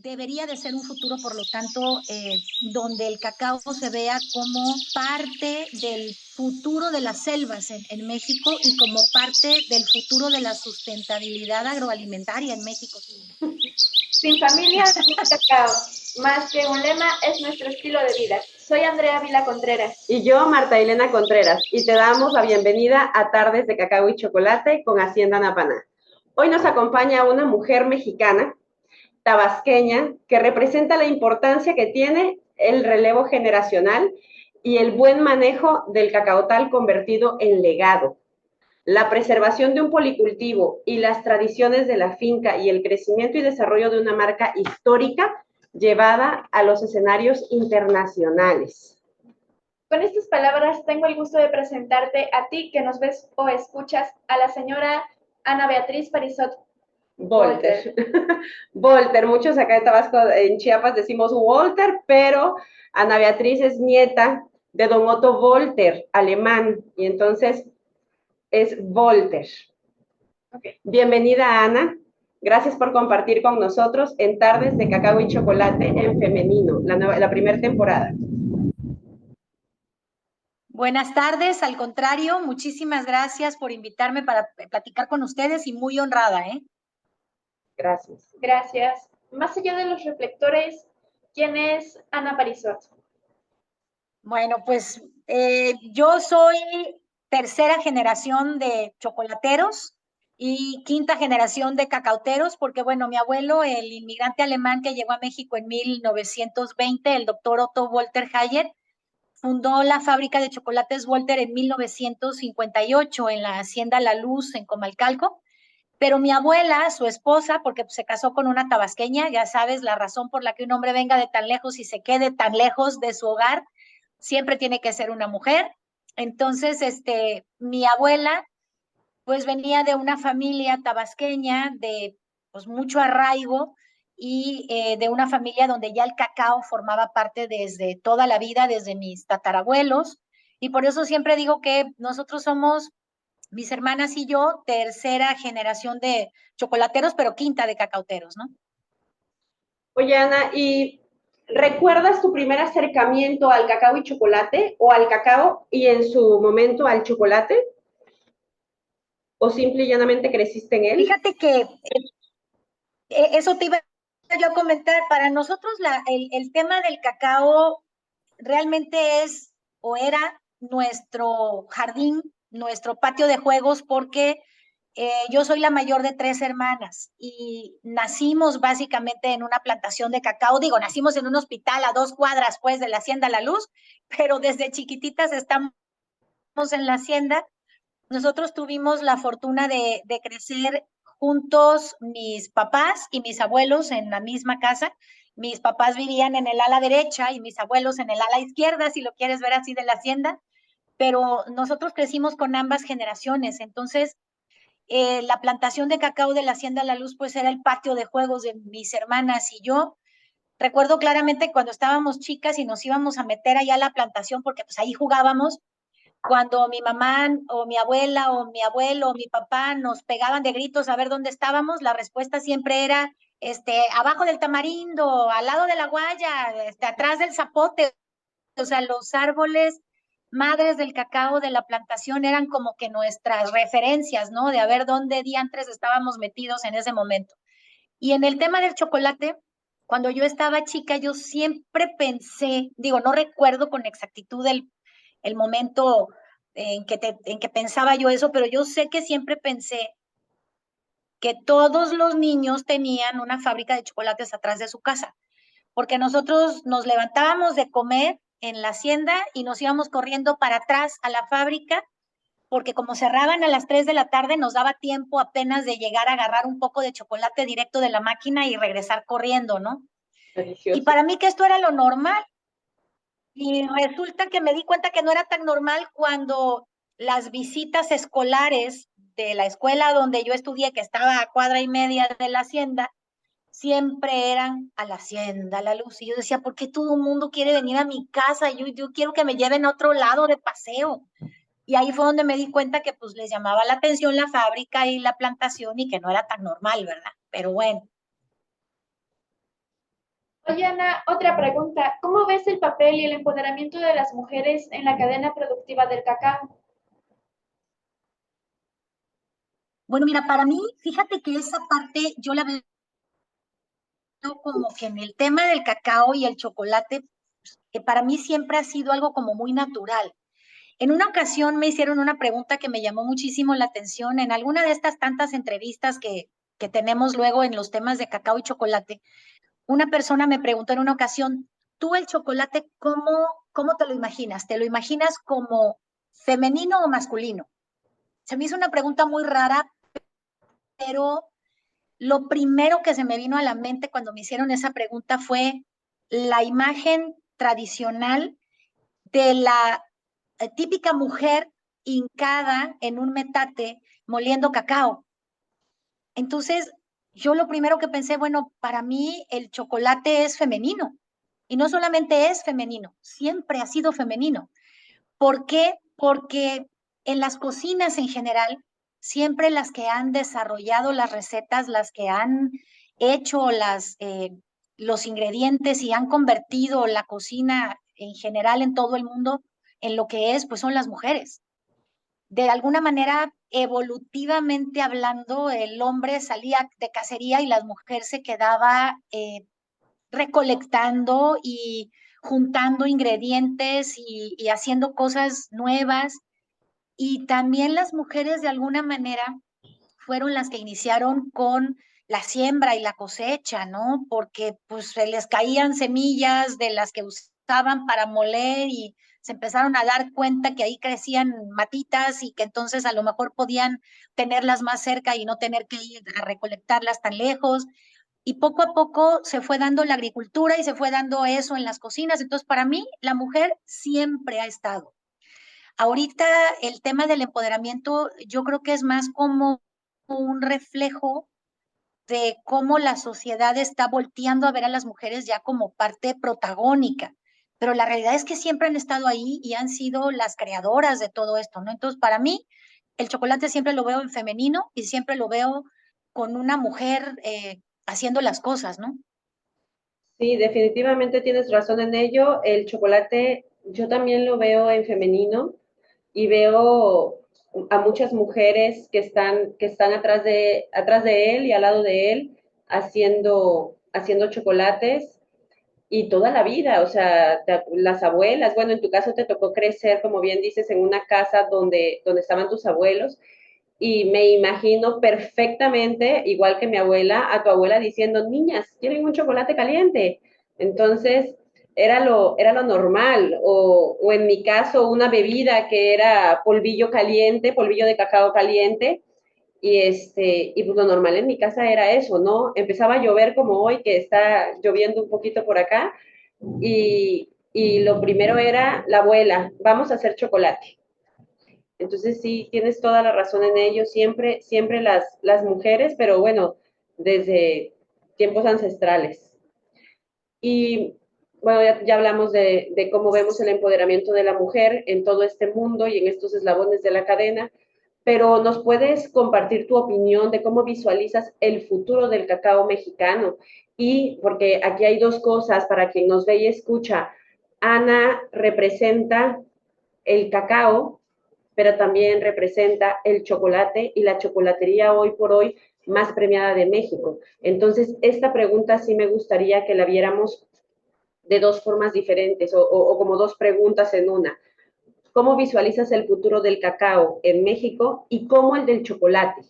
debería de ser un futuro, por lo tanto, donde el cacao se vea como parte del futuro de las selvas en México y como parte del futuro de la sustentabilidad agroalimentaria en México. Sin familia, sin cacao. Más que un lema, es nuestro estilo de vida. Soy Andrea Vila Contreras. Y yo, Marta Elena Contreras, y te damos la bienvenida a Tardes de Cacao y Chocolate con Hacienda Napaná. Hoy nos acompaña una mujer mexicana, tabasqueña, que representa la importancia que tiene el relevo generacional y el buen manejo del cacaotal convertido en legado. La preservación de un policultivo y las tradiciones de la finca y el crecimiento y desarrollo de una marca histórica llevada a los escenarios internacionales. Con estas palabras tengo el gusto de presentarte a ti que nos ves o escuchas, a la señora Ana Beatriz Parisot Volter. Volter, muchos acá en Tabasco, en Chiapas decimos Walter, pero Ana Beatriz es nieta de don Otto Volter, alemán, y entonces es Volter. Okay. Bienvenida, Ana. Gracias por compartir con nosotros en Tardes de Cacao y Chocolate en femenino, la primera temporada. Buenas tardes, al contrario, muchísimas gracias por invitarme para platicar con ustedes y muy honrada, ¿eh? Gracias. Gracias. Más allá de los reflectores, ¿quién es Ana Parisot? Bueno, pues yo soy tercera generación de chocolateros y quinta generación de cacauteros, porque bueno, mi abuelo, el inmigrante alemán que llegó a México en 1920, el doctor Otto Walter Hayek, fundó la fábrica de chocolates Walter en 1958 en la Hacienda La Luz en Comalcalco. Pero mi abuela, su esposa, porque se casó con una tabasqueña, ya sabes, la razón por la que un hombre venga de tan lejos y se quede tan lejos de su hogar, siempre tiene que ser una mujer. Entonces, mi abuela, pues venía de una familia tabasqueña de pues mucho arraigo y de una familia donde ya el cacao formaba parte desde toda la vida, desde mis tatarabuelos. Y por eso siempre digo que nosotros somos, mis hermanas y yo, tercera generación de chocolateros, pero quinta de cacauteros, ¿no? Oye, Ana, ¿y recuerdas tu primer acercamiento al cacao y chocolate o al cacao y en su momento al chocolate? ¿O simple y llanamente creciste en él? Fíjate que eso te iba yo a comentar. Para nosotros el tema del cacao realmente es o era nuestro jardín, nuestro patio de juegos, porque yo soy la mayor de tres hermanas y nacimos básicamente en una plantación de cacao. Digo, nacimos en un hospital a 2 cuadras pues de la Hacienda La Luz, pero desde chiquititas estamos en la hacienda. Nosotros tuvimos la fortuna de crecer juntos, mis papás y mis abuelos en la misma casa. Mis papás vivían en el ala derecha y mis abuelos en el ala izquierda, si lo quieres ver así, de la hacienda, pero nosotros crecimos con ambas generaciones. Entonces, la plantación de cacao de la Hacienda La Luz, pues era el patio de juegos de mis hermanas y yo. Recuerdo claramente cuando estábamos chicas y nos íbamos a meter allá a la plantación, porque pues ahí jugábamos, cuando mi mamá o mi abuela o mi abuelo o mi papá nos pegaban de gritos a ver dónde estábamos, la respuesta siempre era, abajo del tamarindo, al lado de la guaya, atrás del zapote. O sea, los árboles madres del cacao de la plantación eran como que nuestras referencias, ¿no? De a ver dónde diantres estábamos metidos en ese momento. Y en el tema del chocolate, cuando yo estaba chica, yo siempre pensé, digo, no recuerdo con exactitud el momento en que pensaba yo eso, pero yo sé que siempre pensé que todos los niños tenían una fábrica de chocolates atrás de su casa, porque nosotros nos levantábamos de comer en la hacienda y nos íbamos corriendo para atrás a la fábrica, porque como cerraban a las 3 de la tarde, nos daba tiempo apenas de llegar a agarrar un poco de chocolate directo de la máquina y regresar corriendo, ¿no? Delicioso. Y para mí que esto era lo normal. Y resulta que me di cuenta que no era tan normal cuando las visitas escolares de la escuela donde yo estudié, que estaba a cuadra y media de la hacienda, siempre eran a la Hacienda La Luz. Y yo decía, ¿por qué todo el mundo quiere venir a mi casa? Yo quiero que me lleven a otro lado de paseo. Y ahí fue donde me di cuenta que pues les llamaba la atención la fábrica y la plantación y que no era tan normal, ¿verdad? Pero bueno. Oye, Ana, otra pregunta. ¿Cómo ves el papel y el empoderamiento de las mujeres en la cadena productiva del cacao? Bueno, mira, para mí, fíjate que esa parte yo la veo como que en el tema del cacao y el chocolate, que para mí siempre ha sido algo como muy natural. En una ocasión me hicieron una pregunta que me llamó muchísimo la atención en alguna de estas tantas entrevistas que tenemos luego en los temas de cacao y chocolate. Una persona me preguntó en una ocasión, ¿tú el chocolate cómo te lo imaginas? ¿Te lo imaginas como femenino o masculino? Se me hizo una pregunta muy rara, pero lo primero que se me vino a la mente cuando me hicieron esa pregunta fue la imagen tradicional de la típica mujer hincada en un metate moliendo cacao. Entonces, yo lo primero que pensé, bueno, para mí el chocolate es femenino. Y no solamente es femenino, siempre ha sido femenino. ¿Por qué? Porque en las cocinas en general, siempre las que han desarrollado las recetas, las que han hecho los ingredientes y han convertido la cocina en general en todo el mundo en lo que es, pues son las mujeres. De alguna manera, evolutivamente hablando, el hombre salía de cacería y la mujer se quedaba recolectando y juntando ingredientes y haciendo cosas nuevas. Y también las mujeres de alguna manera fueron las que iniciaron con la siembra y la cosecha, ¿no? Porque pues se les caían semillas de las que usaban para moler y se empezaron a dar cuenta que ahí crecían matitas y que entonces a lo mejor podían tenerlas más cerca y no tener que ir a recolectarlas tan lejos. Y poco a poco se fue dando la agricultura y se fue dando eso en las cocinas. Entonces, para mí, la mujer siempre ha estado. Ahorita el tema del empoderamiento, yo creo que es más como un reflejo de cómo la sociedad está volteando a ver a las mujeres ya como parte protagónica. Pero la realidad es que siempre han estado ahí y han sido las creadoras de todo esto, ¿no? Entonces, para mí, el chocolate siempre lo veo en femenino y siempre lo veo con una mujer haciendo las cosas, ¿no? Sí, definitivamente tienes razón en ello. El chocolate yo también lo veo en femenino y veo a muchas mujeres que están atrás de él y al lado de él haciendo chocolates y toda la vida, o sea, las abuelas, bueno, en tu caso te tocó crecer, como bien dices, en una casa donde estaban tus abuelos y me imagino perfectamente, igual que mi abuela, a tu abuela diciendo, niñas, quieren un chocolate caliente. Entonces, era lo normal, o en mi caso, una bebida que era polvillo caliente, polvillo de cacao caliente, y pues lo normal en mi casa era eso, ¿no? Empezaba a llover como hoy, que está lloviendo un poquito por acá, y lo primero era la abuela, vamos a hacer chocolate. Entonces sí, tienes toda la razón en ello, siempre las mujeres, pero bueno, desde tiempos ancestrales. Y bueno, ya hablamos de cómo vemos el empoderamiento de la mujer en todo este mundo y en estos eslabones de la cadena, pero ¿nos puedes compartir tu opinión de cómo visualizas el futuro del cacao mexicano? Y porque aquí hay dos cosas para quien nos ve y escucha. Ana representa el cacao, pero también representa el chocolate y la chocolatería hoy por hoy más premiada de México. Entonces, esta pregunta sí me gustaría que la viéramos de dos formas diferentes o como dos preguntas en una. ¿Cómo visualizas el futuro del cacao en México y cómo el del chocolate?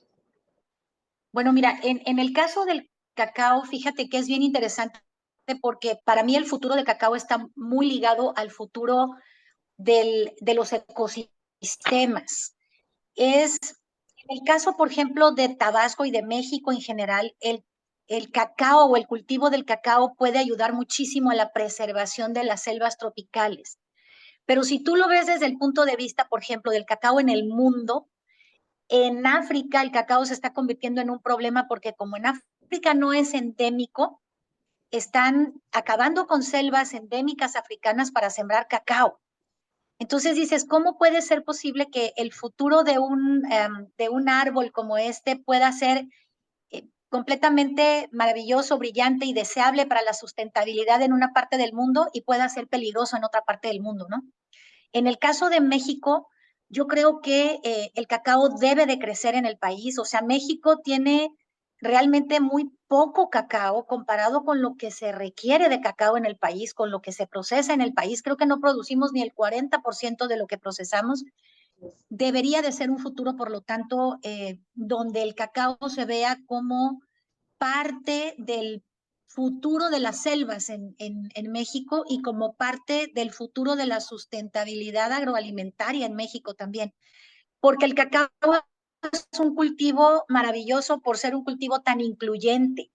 Bueno, mira, en el caso del cacao, fíjate que es bien interesante porque para mí el futuro del cacao está muy ligado al futuro de los ecosistemas. Es, en el caso, por ejemplo, de Tabasco y de México en general, el cacao o el cultivo del cacao puede ayudar muchísimo a la preservación de las selvas tropicales. Pero si tú lo ves desde el punto de vista, por ejemplo, del cacao en el mundo, en África el cacao se está convirtiendo en un problema porque como en África no es endémico, están acabando con selvas endémicas africanas para sembrar cacao. Entonces dices, ¿cómo puede ser posible que el futuro de un árbol como este pueda ser completamente maravilloso, brillante y deseable para la sustentabilidad en una parte del mundo y pueda ser peligroso en otra parte del mundo, ¿no? En el caso de México, yo creo que el cacao debe de crecer en el país. O sea, México tiene realmente muy poco cacao comparado con lo que se requiere de cacao en el país, con lo que se procesa en el país. Creo que no producimos ni el 40% de lo que procesamos. Debería de ser un futuro, por lo tanto, donde el cacao se vea como parte del futuro de las selvas en México y como parte del futuro de la sustentabilidad agroalimentaria en México también. Porque el cacao es un cultivo maravilloso por ser un cultivo tan incluyente.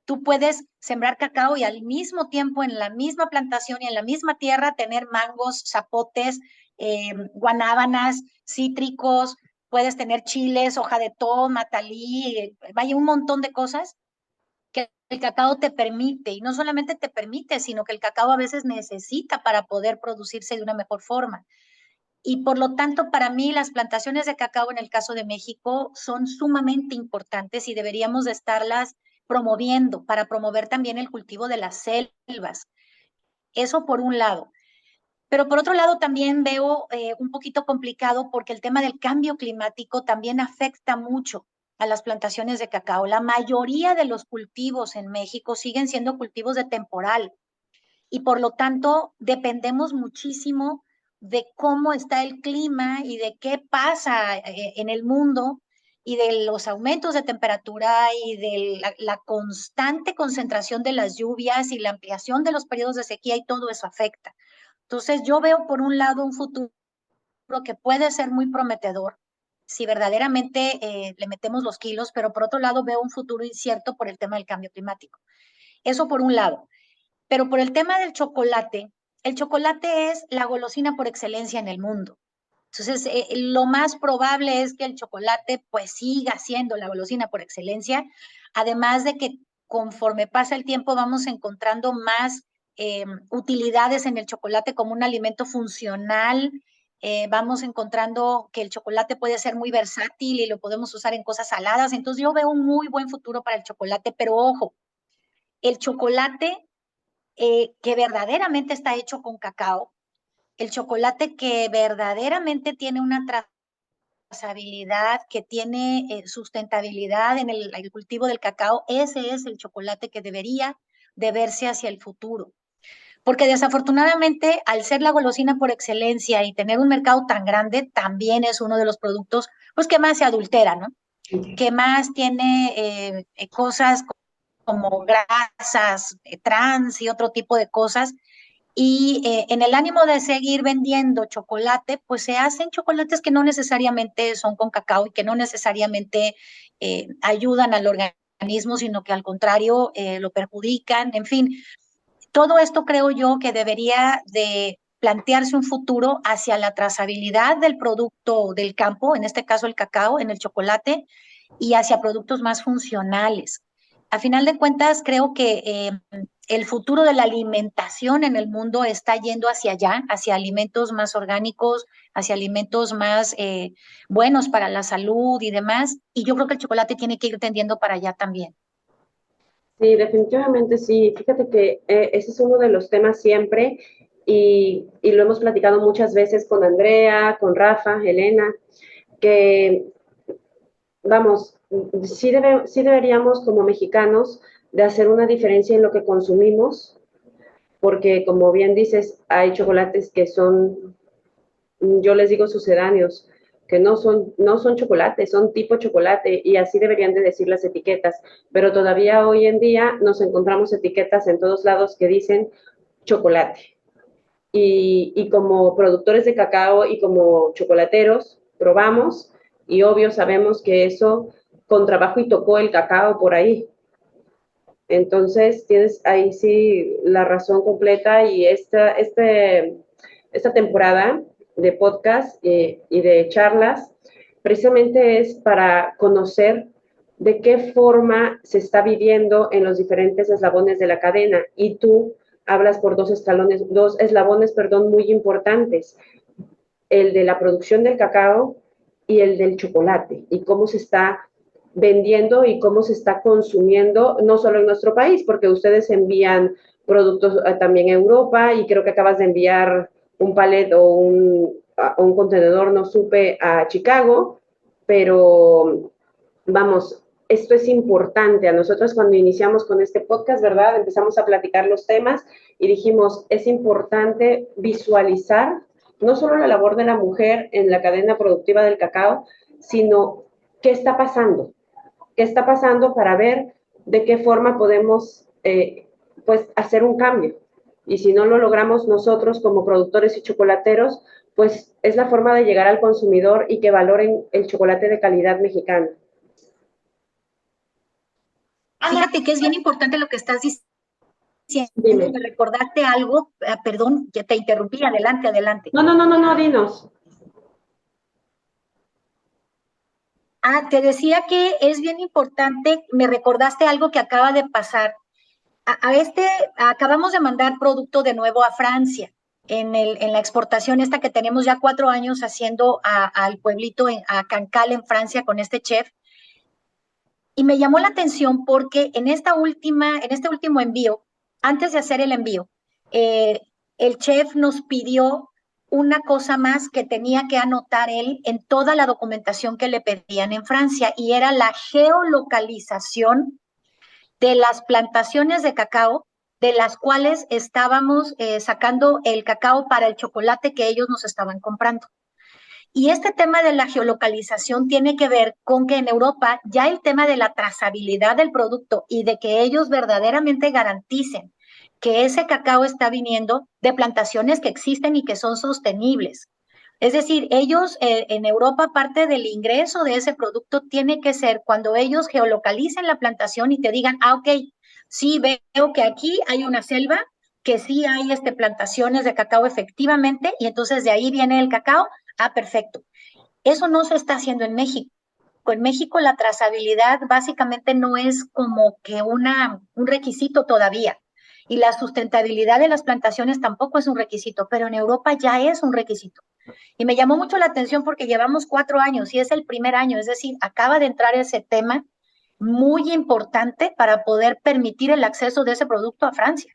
Tú puedes sembrar cacao y al mismo tiempo en la misma plantación y en la misma tierra tener mangos, zapotes, guanábanas, cítricos, puedes tener chiles, hoja de to, matalí, vaya un montón de cosas que el cacao te permite, y no solamente te permite, sino que el cacao a veces necesita para poder producirse de una mejor forma. Y por lo tanto, para mí, las plantaciones de cacao en el caso de México son sumamente importantes y deberíamos de estarlas promoviendo para promover también el cultivo de las selvas. Eso por un lado. Pero por otro lado también veo un poquito complicado porque el tema del cambio climático también afecta mucho a las plantaciones de cacao. La mayoría de los cultivos en México siguen siendo cultivos de temporal y por lo tanto dependemos muchísimo de cómo está el clima y de qué pasa en el mundo y de los aumentos de temperatura y de la constante concentración de las lluvias y la ampliación de los periodos de sequía y todo eso afecta. Entonces yo veo por un lado un futuro que puede ser muy prometedor si verdaderamente le metemos los kilos, pero por otro lado veo un futuro incierto por el tema del cambio climático. Eso por un lado. Pero por el tema del chocolate, el chocolate es la golosina por excelencia en el mundo. Entonces, lo más probable es que el chocolate pues siga siendo la golosina por excelencia, además de que conforme pasa el tiempo vamos encontrando más utilidades en el chocolate como un alimento funcional, vamos encontrando que el chocolate puede ser muy versátil y lo podemos usar en cosas saladas, entonces yo veo un muy buen futuro para el chocolate, pero ojo, el chocolate que verdaderamente está hecho con cacao, el chocolate que verdaderamente tiene una trazabilidad, que tiene sustentabilidad en el cultivo del cacao, ese es el chocolate que debería de verse hacia el futuro. Porque desafortunadamente, al ser la golosina por excelencia y tener un mercado tan grande, también es uno de los productos pues, que más se adultera, ¿no? Que más tiene cosas como grasas, trans y otro tipo de cosas. Y en el ánimo de seguir vendiendo chocolate, pues se hacen chocolates que no necesariamente son con cacao y que no necesariamente ayudan al organismo, sino que al contrario lo perjudican. En fin, todo esto creo yo que debería de plantearse un futuro hacia la trazabilidad del producto del campo, en este caso el cacao, en el chocolate, y hacia productos más funcionales. A final de cuentas, creo que el futuro de la alimentación en el mundo está yendo hacia allá, hacia alimentos más orgánicos, hacia alimentos más buenos para la salud y demás. Y yo creo que el chocolate tiene que ir tendiendo para allá también. Sí, definitivamente sí. Fíjate que ese es uno de los temas siempre y lo hemos platicado muchas veces con Andrea, con Rafa, Elena, que vamos, sí deberíamos como mexicanos de hacer una diferencia en lo que consumimos, porque como bien dices, hay chocolates que son, yo les digo sucedáneos, que no son chocolates, son tipo chocolate y así deberían de decir las etiquetas, pero todavía hoy en día nos encontramos etiquetas en todos lados que dicen chocolate. Y como productores de cacao y como chocolateros, probamos y obvio sabemos que eso con trabajo y tocó el cacao por ahí. Entonces tienes ahí sí la razón completa y esta temporada de podcast y de charlas precisamente es para conocer de qué forma se está viviendo en los diferentes eslabones de la cadena y tú hablas por dos eslabones, muy importantes, el de la producción del cacao y el del chocolate y cómo se está vendiendo y cómo se está consumiendo, no solo en nuestro país, porque ustedes envían productos también a Europa y creo que acabas de enviar un palet o un contenedor, no supe, a Chicago, pero vamos, esto es importante. A nosotros cuando iniciamos con este podcast, ¿verdad? Empezamos a platicar los temas y dijimos, es importante visualizar no solo la labor de la mujer en la cadena productiva del cacao, sino qué está pasando. ¿Qué está pasando para ver de qué forma podemos pues hacer un cambio? Y si no lo logramos nosotros como productores y chocolateros, pues es la forma de llegar al consumidor y que valoren el chocolate de calidad mexicana. Fíjate que es bien importante lo que estás diciendo. Dime. Me recordaste algo, perdón, que te interrumpí, adelante, adelante. No, dinos. Te decía que es bien importante, me recordaste algo que acaba de pasar. Acabamos de mandar producto de nuevo a Francia en la exportación esta que tenemos ya 4 años haciendo al pueblito, a Cancale, en Francia, con este chef. Y me llamó la atención porque en este último envío, antes de hacer el envío, el chef nos pidió una cosa más que tenía que anotar él en toda la documentación que le pedían en Francia, y era la geolocalización de las plantaciones de cacao de las cuales estábamos sacando el cacao para el chocolate que ellos nos estaban comprando. Y este tema de la geolocalización tiene que ver con que en Europa ya el tema de la trazabilidad del producto y de que ellos verdaderamente garanticen que ese cacao está viniendo de plantaciones que existen y que son sostenibles. Es decir, ellos en Europa, parte del ingreso de ese producto tiene que ser cuando ellos geolocalicen la plantación y te digan, ok, sí veo que aquí hay una selva, que sí hay plantaciones de cacao efectivamente, y entonces de ahí viene el cacao. Perfecto. Eso no se está haciendo en México. En México la trazabilidad básicamente no es como que un requisito todavía. Y la sustentabilidad de las plantaciones tampoco es un requisito, pero en Europa ya es un requisito. Y me llamó mucho la atención porque llevamos 4 años y es el primer año, es decir, acaba de entrar ese tema muy importante para poder permitir el acceso de ese producto a Francia.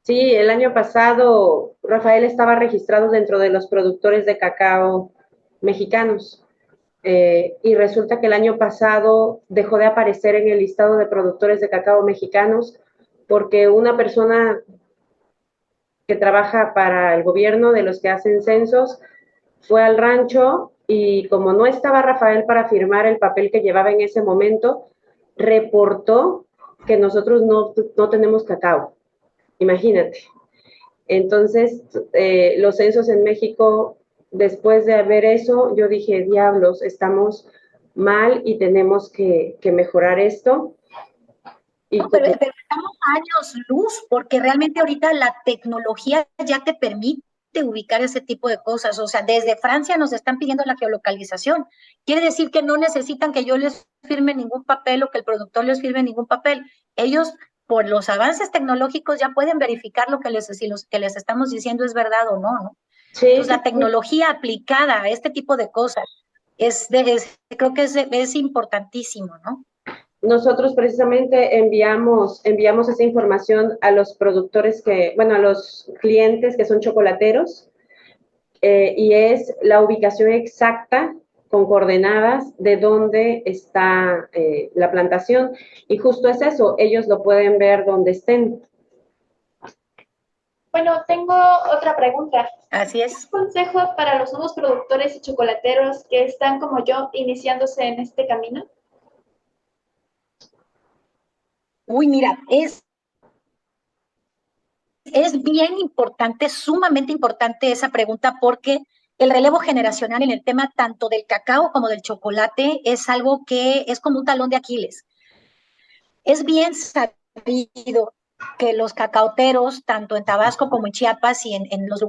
Sí, el año pasado Rafael estaba registrado dentro de los productores de cacao mexicanos y resulta que el año pasado dejó de aparecer en el listado de productores de cacao mexicanos porque una persona que trabaja para el gobierno, de los que hacen censos, fue al rancho y como no estaba Rafael para firmar el papel que llevaba en ese momento, reportó que nosotros no tenemos cacao. Imagínate. Entonces, los censos en México, después de ver eso, yo dije, diablos, estamos mal y tenemos que mejorar esto. No, pero estamos años luz, porque realmente ahorita la tecnología ya te permite ubicar ese tipo de cosas. O sea, desde Francia nos están pidiendo la geolocalización. Quiere decir que no necesitan que yo les firme ningún papel o que el productor les firme ningún papel. Ellos, por los avances tecnológicos, ya pueden verificar lo que les estamos diciendo es verdad o no, ¿no? Sí, entonces, la tecnología aplicada a este tipo de cosas creo que es importantísimo, ¿no? Nosotros precisamente enviamos esa información a los productores a los clientes que son chocolateros, y es la ubicación exacta con coordenadas de dónde está la plantación. Y justo es eso, ellos lo pueden ver donde estén. Bueno, tengo otra pregunta. Así es. ¿Un consejo para los nuevos productores y chocolateros que están como yo iniciándose en este camino? Uy, mira, es bien importante, sumamente importante esa pregunta, porque el relevo generacional en el tema tanto del cacao como del chocolate es algo que es como un talón de Aquiles. Es bien sabido que los cacaoteros, tanto en Tabasco como en Chiapas y en los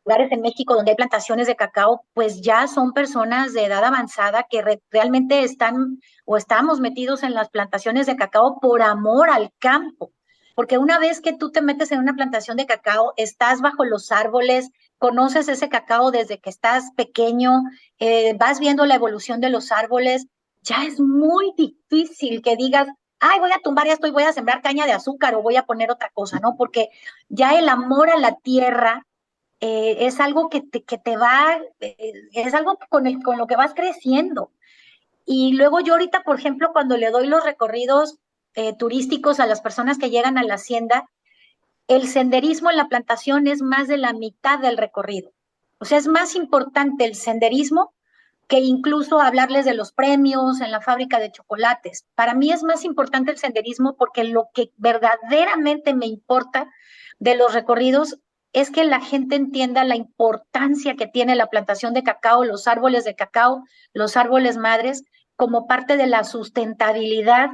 lugares en México donde hay plantaciones de cacao, pues ya son personas de edad avanzada que realmente están o estamos metidos en las plantaciones de cacao por amor al campo. Porque una vez que tú te metes en una plantación de cacao, estás bajo los árboles conoces ese cacao desde que estás pequeño, vas viendo la evolución de los árboles, ya es muy difícil que digas, ay, voy a tumbar esto y voy a sembrar caña de azúcar o voy a poner otra cosa, ¿no? Porque ya el amor a la tierra es algo que te va, es algo con lo que vas creciendo. Y luego yo ahorita, por ejemplo, cuando le doy los recorridos turísticos a las personas que llegan a la hacienda, el senderismo en la plantación es más de la mitad del recorrido. O sea, es más importante el senderismo que incluso hablarles de los premios en la fábrica de chocolates. Para mí es más importante el senderismo porque lo que verdaderamente me importa de los recorridos es que la gente entienda la importancia que tiene la plantación de cacao, los árboles de cacao, los árboles madres, como parte de la sustentabilidad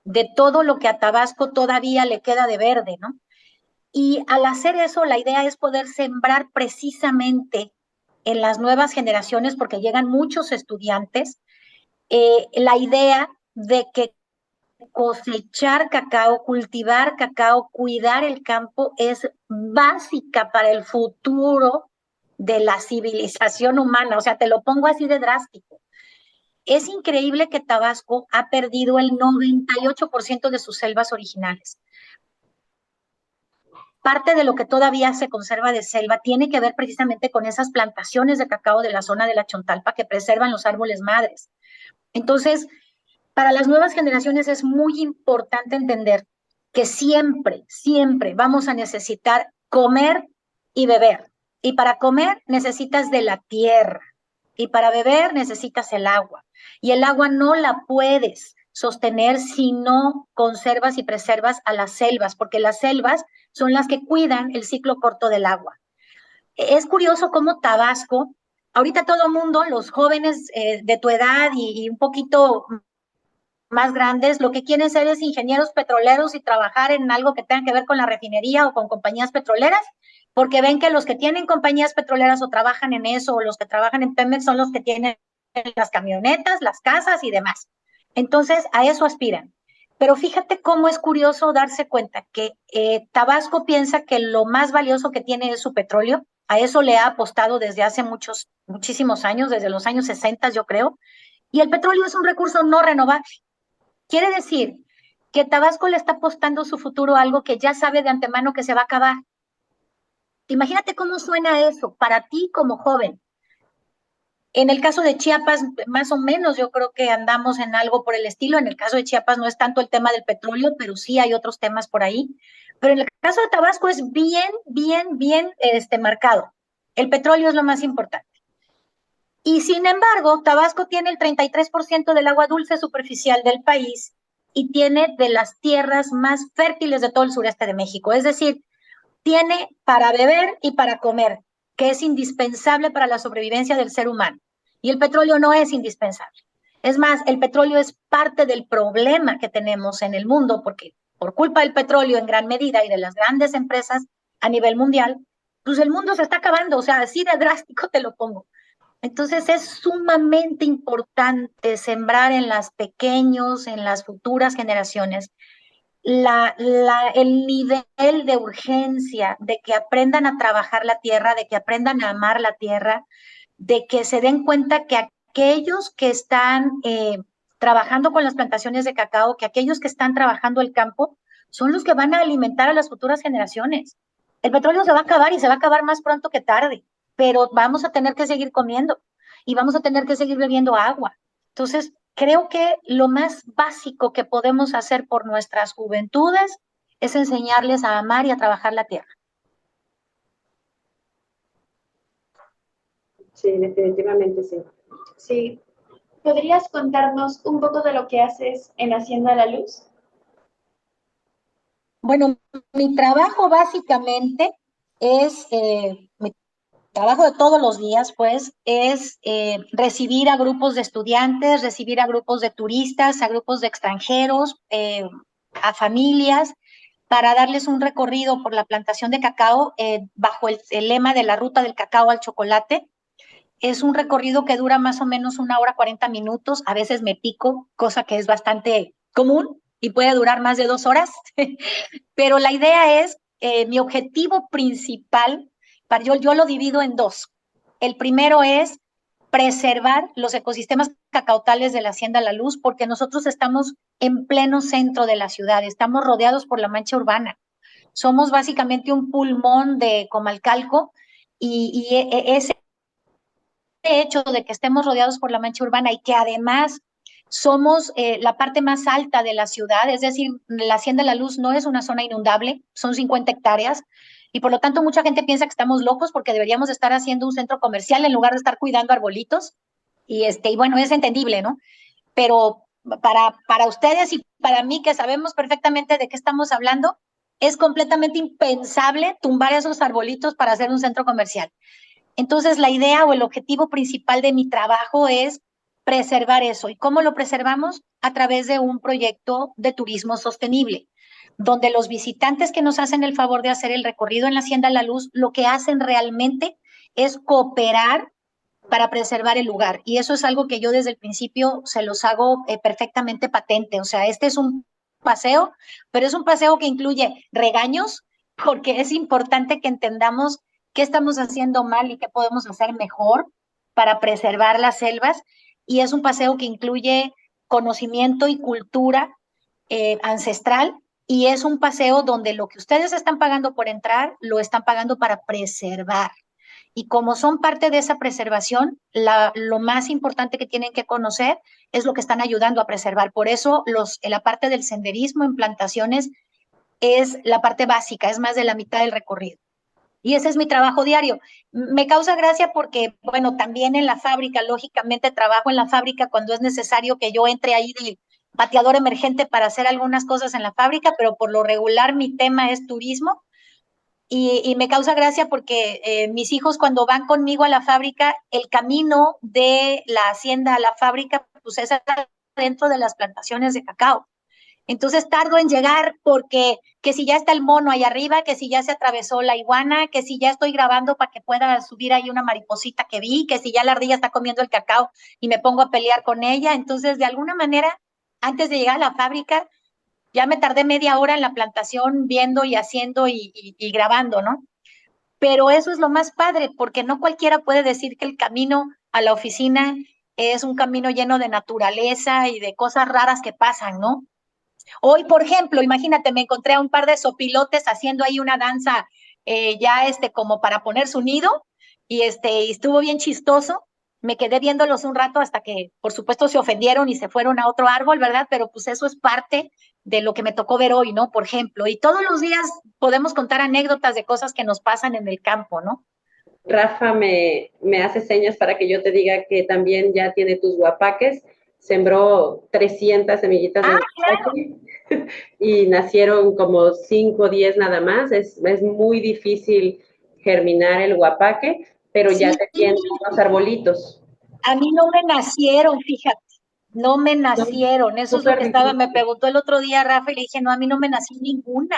de todo lo que a Tabasco todavía le queda de verde, ¿no? Y al hacer eso, la idea es poder sembrar precisamente en las nuevas generaciones, porque llegan muchos estudiantes, la idea de que cosechar cacao, cultivar cacao, cuidar el campo es básica para el futuro de la civilización humana. O sea, te lo pongo así de drástico. Es increíble que Tabasco ha perdido el 98% de sus selvas originales. Parte de lo que todavía se conserva de selva tiene que ver precisamente con esas plantaciones de cacao de la zona de la Chontalpa que preservan los árboles madres. Entonces, para las nuevas generaciones es muy importante entender que siempre, siempre vamos a necesitar comer y beber. Y para comer necesitas de la tierra. Y para beber necesitas el agua. Y el agua no la puedes sostener si no conservas y preservas a las selvas, porque las selvas son las que cuidan el ciclo corto del agua. Es curioso cómo Tabasco, ahorita todo el mundo, los jóvenes de tu edad y un poquito más grandes, lo que quieren ser es ingenieros petroleros y trabajar en algo que tenga que ver con la refinería o con compañías petroleras, porque ven que los que tienen compañías petroleras o trabajan en eso, o los que trabajan en Pemex son los que tienen las camionetas, las casas y demás. Entonces, a eso aspiran. Pero fíjate cómo es curioso darse cuenta que Tabasco piensa que lo más valioso que tiene es su petróleo. A eso le ha apostado desde hace muchísimos años, desde los años 60, yo creo. Y el petróleo es un recurso no renovable. Quiere decir que Tabasco le está apostando su futuro a algo que ya sabe de antemano que se va a acabar. Imagínate cómo suena eso para ti como joven. En el caso de Chiapas, más o menos, yo creo que andamos en algo por el estilo. En el caso de Chiapas no es tanto el tema del petróleo, pero sí hay otros temas por ahí. Pero en el caso de Tabasco es bien marcado. El petróleo es lo más importante. Y sin embargo, Tabasco tiene el 33% del agua dulce superficial del país y tiene de las tierras más fértiles de todo el sureste de México. Es decir, tiene para beber y para comer, que es indispensable para la sobrevivencia del ser humano. Y el petróleo no es indispensable. Es más, el petróleo es parte del problema que tenemos en el mundo, porque por culpa del petróleo en gran medida y de las grandes empresas a nivel mundial, pues el mundo se está acabando. O sea, así de drástico te lo pongo. Entonces es sumamente importante sembrar en las pequeños, en las futuras generaciones, el nivel de urgencia de que aprendan a trabajar la tierra, de que aprendan a amar la tierra, de que se den cuenta que aquellos que están trabajando con las plantaciones de cacao, que aquellos que están trabajando el campo, son los que van a alimentar a las futuras generaciones. El petróleo se va a acabar y se va a acabar más pronto que tarde, pero vamos a tener que seguir comiendo y vamos a tener que seguir bebiendo agua. Entonces, creo que lo más básico que podemos hacer por nuestras juventudes es enseñarles a amar y a trabajar la tierra. Sí, definitivamente sí. Sí. ¿Podrías contarnos un poco de lo que haces en Hacienda La Luz? Bueno, mi trabajo básicamente es, mi trabajo de todos los días, pues, es recibir a grupos de estudiantes, recibir a grupos de turistas, a grupos de extranjeros, a familias, para darles un recorrido por la plantación de cacao bajo el lema de la ruta del cacao al chocolate. Es un recorrido que dura más o menos 1 hora 40 minutos. A veces me pico, cosa que es bastante común y puede durar más de 2 horas. Pero la idea es, mi objetivo principal participar. Yo lo divido en dos. El primero es preservar los ecosistemas cacautales de la Hacienda La Luz, porque nosotros estamos en pleno centro de la ciudad, estamos rodeados por la mancha urbana. Somos básicamente un pulmón de Comalcalco y ese hecho de que estemos rodeados por la mancha urbana y que además somos la parte más alta de la ciudad, es decir, la Hacienda La Luz no es una zona inundable, son 50 hectáreas, y por lo tanto mucha gente piensa que estamos locos porque deberíamos estar haciendo un centro comercial en lugar de estar cuidando arbolitos, y bueno, es entendible, ¿no? Pero para ustedes y para mí, que sabemos perfectamente de qué estamos hablando, es completamente impensable tumbar esos arbolitos para hacer un centro comercial. Entonces, la idea o el objetivo principal de mi trabajo es preservar eso. ¿Y cómo lo preservamos? A través de un proyecto de turismo sostenible, donde los visitantes que nos hacen el favor de hacer el recorrido en la Hacienda La Luz, lo que hacen realmente es cooperar para preservar el lugar. Y eso es algo que yo desde el principio se los hago perfectamente patente. O sea, este es un paseo, pero es un paseo que incluye regaños, porque es importante que entendamos qué estamos haciendo mal y qué podemos hacer mejor para preservar las selvas. Y es un paseo que incluye conocimiento y cultura ancestral. Y es un paseo donde lo que ustedes están pagando por entrar, lo están pagando para preservar. Y como son parte de esa preservación, lo más importante que tienen que conocer es lo que están ayudando a preservar. Por eso la parte del senderismo en plantaciones es la parte básica, es más de la mitad del recorrido. Y ese es mi trabajo diario. Me causa gracia porque, bueno, también en la fábrica, lógicamente trabajo en la fábrica cuando es necesario que yo entre ahí de bateador emergente para hacer algunas cosas en la fábrica, pero por lo regular mi tema es turismo. Y me causa gracia porque mis hijos cuando van conmigo a la fábrica, el camino de la hacienda a la fábrica, pues es dentro de las plantaciones de cacao. Entonces tardo en llegar porque que si ya está el mono ahí arriba, que si ya se atravesó la iguana, que si ya estoy grabando para que pueda subir ahí una mariposita que vi, que si ya la ardilla está comiendo el cacao y me pongo a pelear con ella. Entonces, de alguna manera, antes de llegar a la fábrica, ya me tardé media hora en la plantación viendo y haciendo y grabando, ¿no? Pero eso es lo más padre, porque no cualquiera puede decir que el camino a la oficina es un camino lleno de naturaleza y de cosas raras que pasan, ¿no? Hoy, por ejemplo, imagínate, me encontré a un par de sopilotes haciendo ahí una danza ya como para poner su nido y estuvo bien chistoso. Me quedé viéndolos un rato hasta que, por supuesto, se ofendieron y se fueron a otro árbol, ¿verdad? Pero pues eso es parte de lo que me tocó ver hoy, ¿no? Por ejemplo, y todos los días podemos contar anécdotas de cosas que nos pasan en el campo, ¿no? Rafa me hace señas para que yo te diga que también ya tiene tus guapaques. Sembró 300 semillitas de guapaque, claro. Y nacieron como 5 o 10 nada más. Es muy difícil germinar el guapaque, pero sí, ya te tienen unos arbolitos. A mí no me nacieron, fíjate. No me nacieron, eso es lo que estaba, me preguntó el otro día Rafa y le dije, no, a mí no me nació ninguna.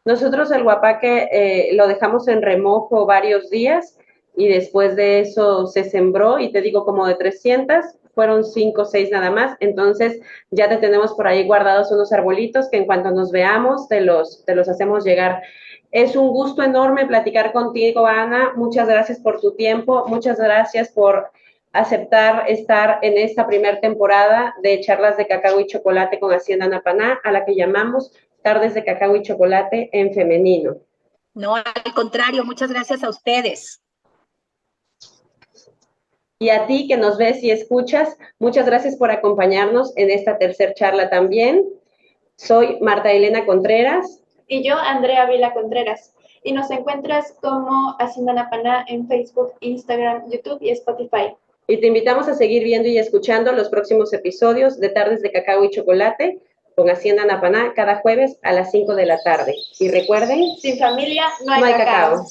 Nosotros el guapaque lo dejamos en remojo varios días y después de eso se sembró y te digo como de 300, fueron 5 o 6 nada más, entonces ya te tenemos por ahí guardados unos arbolitos que en cuanto nos veamos te los hacemos llegar. Es un gusto enorme platicar contigo, Ana, muchas gracias por tu tiempo, muchas gracias por aceptar estar en esta primera temporada de Charlas de Cacao y Chocolate con Hacienda Napaná, a la que llamamos Tardes de Cacao y Chocolate en femenino. No, al contrario, muchas gracias a ustedes. Y a ti que nos ves y escuchas, muchas gracias por acompañarnos en esta tercera charla también. Soy Marta Elena Contreras. Y yo, Andrea Vila Contreras. Y nos encuentras como Hacienda Napaná en Facebook, Instagram, YouTube y Spotify. Y te invitamos a seguir viendo y escuchando los próximos episodios de Tardes de Cacao y Chocolate con Hacienda Napaná cada jueves a las 5 de la tarde. Y recuerden, sin familia no hay cacao.